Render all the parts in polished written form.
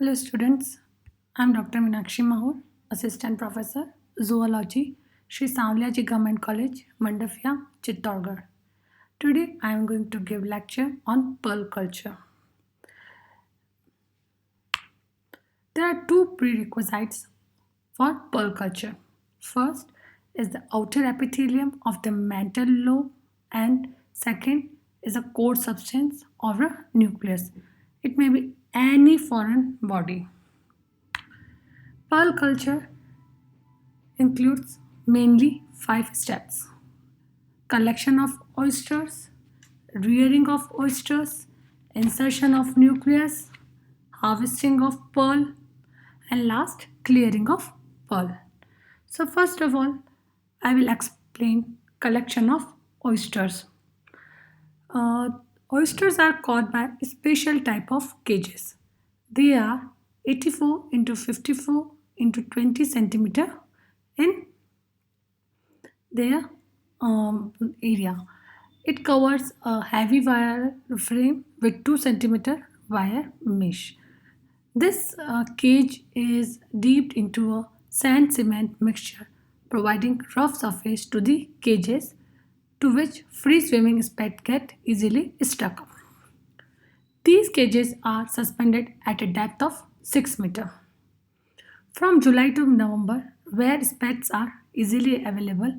Hello students, I am Dr. Meenakshi Mahur, Assistant Professor, Zoology, Sri Savliaji Government College, Mandafia, Chittorgarh. Today I am going to give lecture on pearl culture. There are two prerequisites for pearl culture. First is the outer epithelium of the mantle lobe and second is a core substance or a nucleus. It may be any foreign body. Pearl culture includes mainly five steps: collection of oysters, rearing of oysters, insertion of nucleus, harvesting of pearl, and last clearing of pearl. So, first of all, I will explain collection of oysters. Uh, Oysters are caught by a special type of cages. They are 84 into 54 into 20 centimeter in their area. It covers a heavy wire frame with 2 centimeter wire mesh. This cage is dipped into a sand cement mixture, providing rough surface to the cages to which free swimming spat get easily stuck. These cages are suspended at a depth of 6 meter. From July to November, where spats are easily available,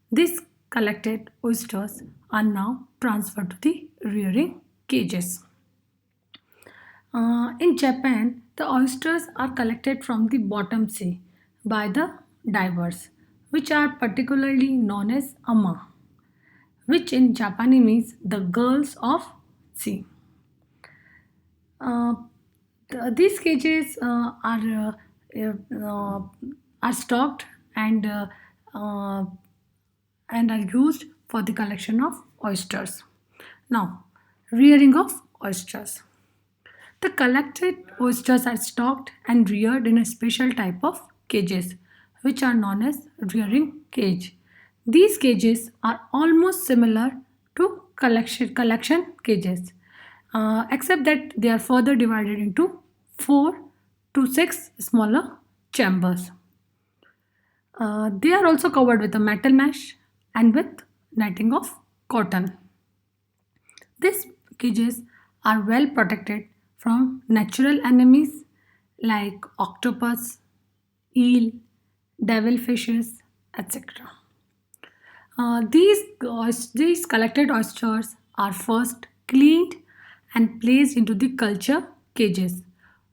these collected oysters are now transferred to the rearing cages. In Japan, the oysters are collected from the bottom sea by the divers, which are particularly known as ama, which in Japanese means the girls of sea. Uh, these cages are stocked uh, and are used for the collection of oysters. Now, rearing of oysters. The collected oysters are stocked and reared in a special type of cages, which are known as rearing cage. These cages are almost similar to collection cages, except that they are further divided into 4 to 6 smaller chambers. They are also covered with a metal mesh and with netting of cotton. These cages are well protected from natural enemies like octopus, eel, devilfishes, etc. These collected oysters are first cleaned and placed into the culture cages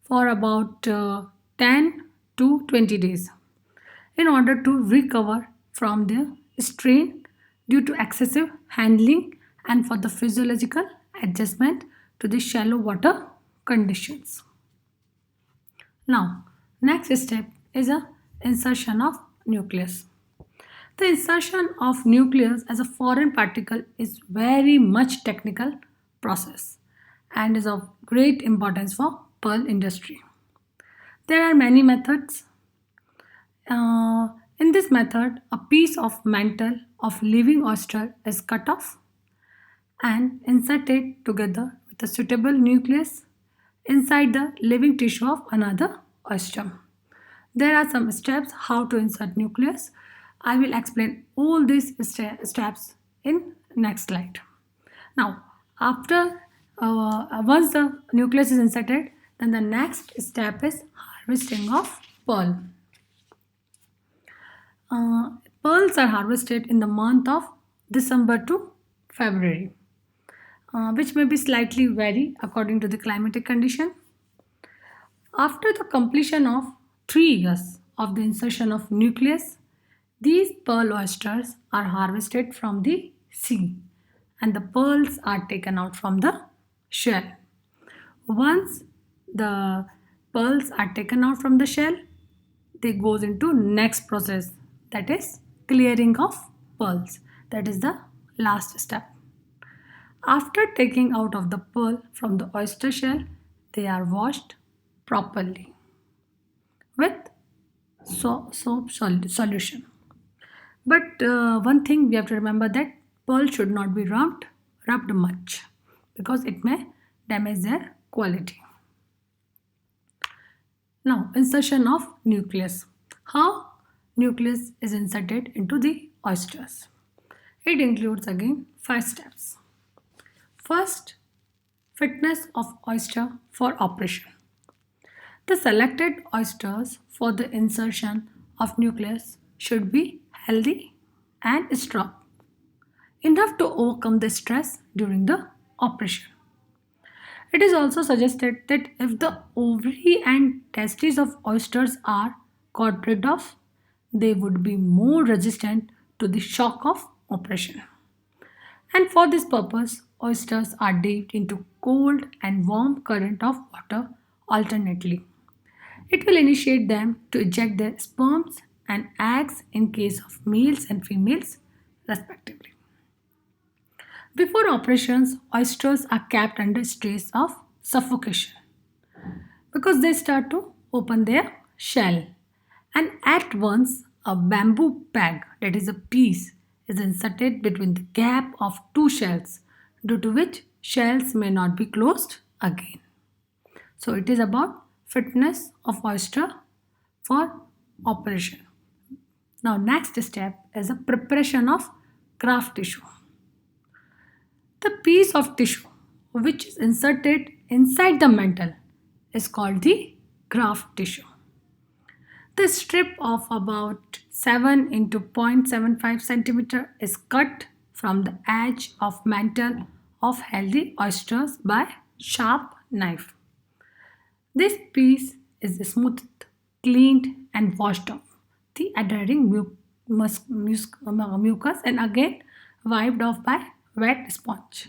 for about 10 to 20 days in order to recover from the strain due to excessive handling and for the physiological adjustment to the shallow water conditions. Now, next step is a insertion of nucleus. The insertion of nucleus as a foreign particle is very much technical process and is of great importance for pearl industry. There are many methods. In this method, a piece of mantle of living oyster is cut off and inserted together with a suitable nucleus inside the living tissue of another oyster. There are some steps how to insert nucleus. I will explain all these steps in next slide. Now, after once the nucleus is inserted, then the next step is harvesting of pearl. Uh, Pearls are harvested in the month of December to February, which may be slightly vary according to the climatic condition. After the completion of 3 years of the insertion of nucleus, these pearl oysters are harvested from the sea and the pearls are taken out from the shell. Once the pearls are taken out from the shell, they goes into next process, that is clearing of pearls. That is the last step. After taking out of the pearl from the oyster shell, they are washed properly with soap solution. But one thing we have to remember that pearl should not be rubbed much because it may damage their quality. Now, insertion of nucleus. How nucleus is inserted into the oysters? It includes again 5 steps. First, fitness of oyster for operation. The selected oysters for the insertion of nucleus should be healthy and strong, enough to overcome the stress during the operation. It is also suggested that if the ovary and testes of oysters are got rid of, they would be more resistant to the shock of operation. And for this purpose, oysters are dipped into cold and warm current of water alternately. It will initiate them to eject their sperms and eggs in case of males and females, respectively. Before operations, oysters are kept under stress of suffocation because they start to open their shell. And at once, a bamboo peg, that is a piece, is inserted between the gap of two shells, due to which shells may not be closed again. So it is about fitness of oyster for operation. Now next step is a preparation of graft tissue. The piece of tissue which is inserted inside the mantle is called the graft tissue. The strip of about 7 into 0.75 centimeter is cut from the edge of mantle of healthy oysters by sharp knife. This piece is smoothed, cleaned, and washed off the adhering mucus and again wiped off by wet sponge.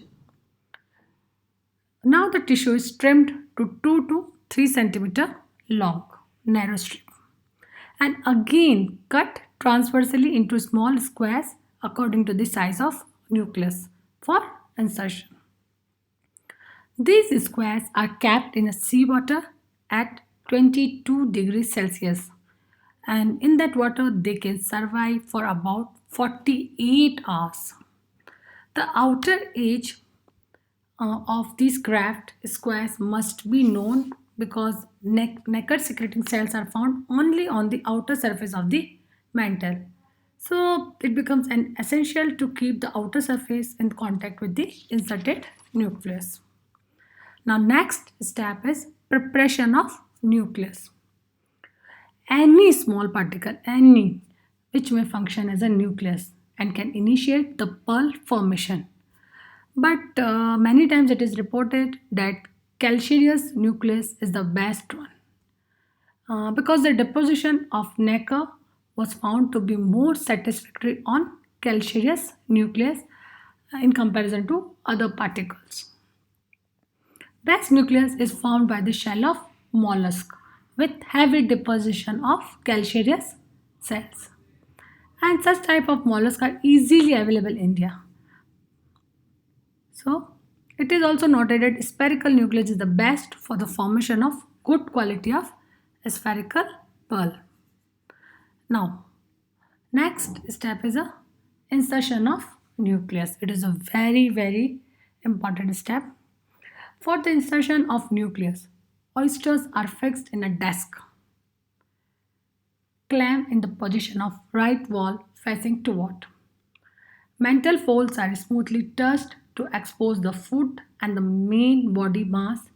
Now the tissue is trimmed to 2 to 3 centimeter long, narrow strip, and again cut transversely into small squares according to the size of nucleus for insertion. These squares are kept in a seawater at 22 degrees Celsius, and in that water they can survive for about 48 hours. The outer edge of these graft squares must be known because naked secreting cells are found only on the outer surface of the mantle. So it becomes an essential to keep the outer surface in contact with the inserted nucleus. Now next step is preparation of nucleus. Any small particle, any, which may function as a nucleus and can initiate the pearl formation. But many times it is reported that calcareous nucleus is the best one because the deposition of nacre was found to be more satisfactory on calcareous nucleus in comparison to other particles. Best nucleus is formed by the shell of mollusk with heavy deposition of calcareous cells. And such type of mollusk are easily available in India. So it is also noted that spherical nucleus is the best for the formation of good quality of spherical pearl. Now next step is a insertion of nucleus. It is a very important step. For the insertion of nucleus, oysters are fixed in a desk, clam in the position of right wall facing toward. Mantle folds are smoothly touched to expose the foot and the main body mass,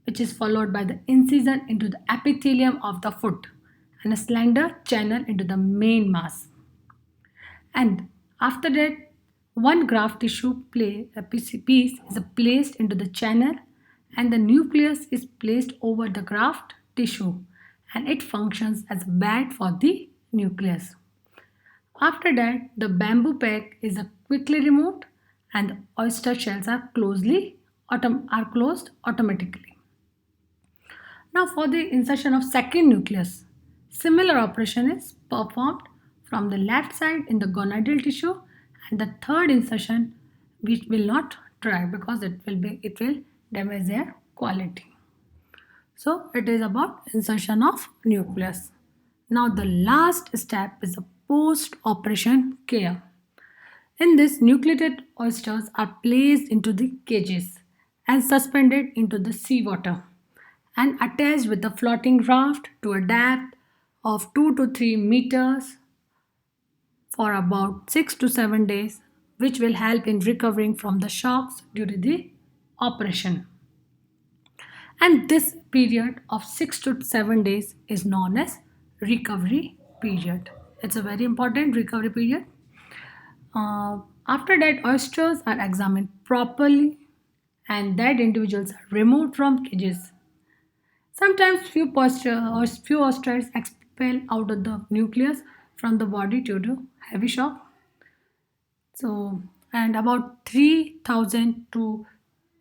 which is followed by the incision into the epithelium of the foot and a slender channel into the main mass. And after that, one graft tissue piece is placed into the channel and the nucleus is placed over the graft tissue and it functions as a bed for the nucleus. After that, the bamboo peg is quickly removed and the oyster shells are closed automatically. Now for the insertion of second nucleus, similar operation is performed from the left side in the gonadal tissue and the third insertion which will not try because it will damage their quality. So it is about insertion of nucleus. Now the last step is the post operation care. In this, nucleated oysters are placed into the cages and suspended into the seawater and attached with a floating raft to a depth of 2 to 3 meters for about 6 to 7 days, which will help in recovering from the shocks during the operation. And this period of 6 to 7 days is known as recovery period. It's a very important recovery period. After that, oysters are examined properly and dead individuals are removed from cages. Sometimes few oysters expel out of the nucleus from the body due to heavy shock. So, and about 3,000 to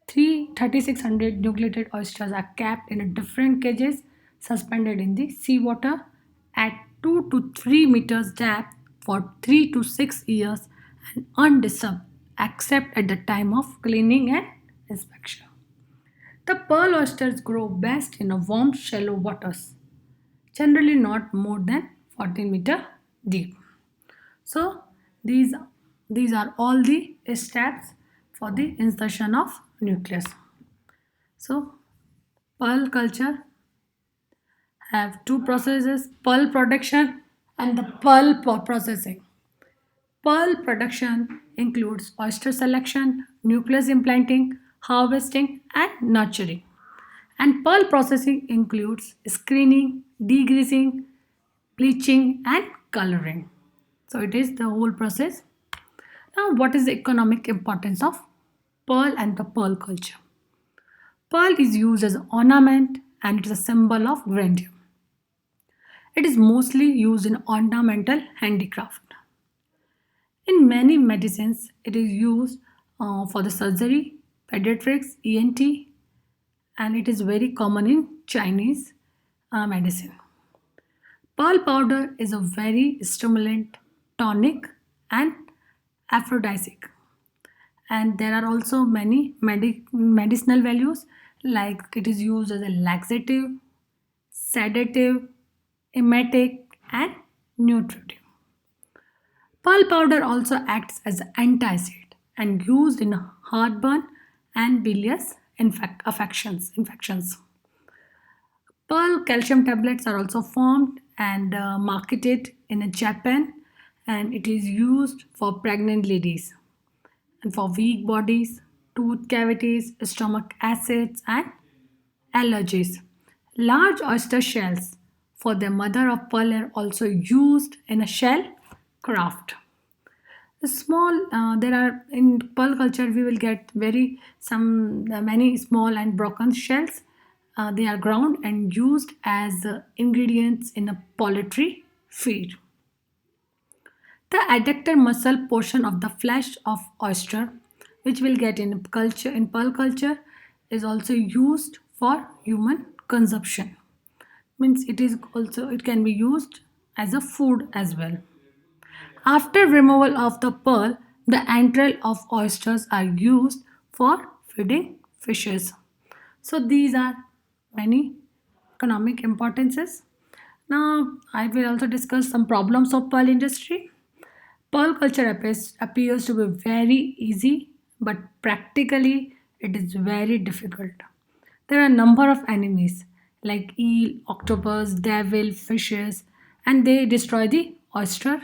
3,600 nucleated oysters are kept in different cages suspended in the seawater at 2 to 3 meters depth for 3 to 6 years and undisturbed except at the time of cleaning and inspection. The pearl oysters grow best in a warm, shallow waters, generally not more than 14-meter deep. So these these are all the steps for the insertion of nucleus. So pearl culture have two processes: pearl production and the processing. Pearl production includes oyster selection, nucleus implanting, harvesting, and nurturing. And pearl processing includes screening, degreasing, bleaching, and coloring. So it is the whole process. Now, what is the economic importance of pearl and the pearl culture? Pearl is used as an ornament and it is a symbol of grandeur. It is mostly used in ornamental handicraft. In many medicines, it is used for the surgery, pediatrics, ENT, and it is very common in Chinese medicine. Pearl powder is a very stimulant, tonic, and aphrodisiac. And there are also many medicinal values, like it is used as a laxative, sedative, emetic, and nutritive. Pearl powder also acts as an antacid and used in heartburn and bilious infections. Pearl calcium tablets are also formed and marketed in Japan, and it is used for pregnant ladies and for weak bodies, tooth cavities, stomach acids, and allergies. Large oyster shells for the mother of pearl are also used in a shell craft. The small, there are in pearl culture we will get very some many small and broken shells. They are ground and used as ingredients in a poultry feed. The adductor muscle portion of the flesh of oyster, which we'll get in pearl culture, is also used for human consumption. Means it can be used as a food as well. After removal of the pearl, the entrail of oysters are used for feeding fishes. So these are many economic importances. Now I will also discuss some problems of pearl industry. Pearl culture appears to be very easy, but practically it is very difficult. There are a number of enemies like eel, octopus, devil, fishes, and they destroy the oyster.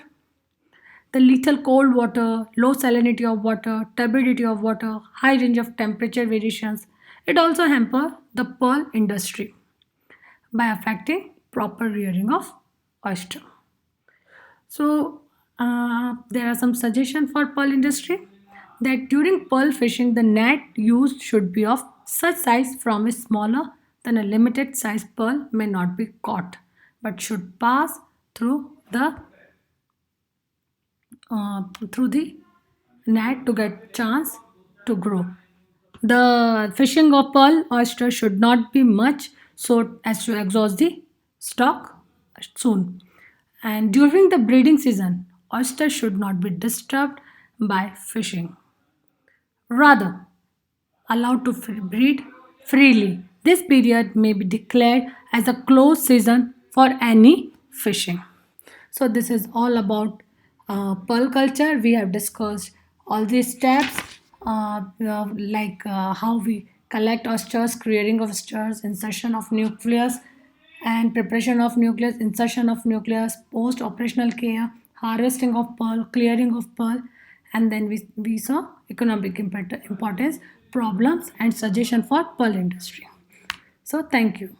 The lethal cold water, low salinity of water, turbidity of water, high range of temperature variations. It also hamper the pearl industry by affecting proper rearing of oyster. So there are some suggestions for pearl industry that during pearl fishing, the net used should be of such size from a smaller than a limited size pearl may not be caught, but should pass the through the net to get chance to grow. The fishing of pearl oyster should not be much so as to exhaust the stock soon. And during the breeding season, oysters should not be disturbed by fishing. Rather, allowed to breed freely. This period may be declared as a closed season for any fishing. So, this is all about pearl culture. We have discussed all these steps, like how we collect oysters, clearing of oysters, insertion of nucleus, and preparation of nucleus, insertion of nucleus, post-operational care, harvesting of pearl, clearing of pearl, and then we saw economic importance, problems, and suggestion for pearl industry. So thank you.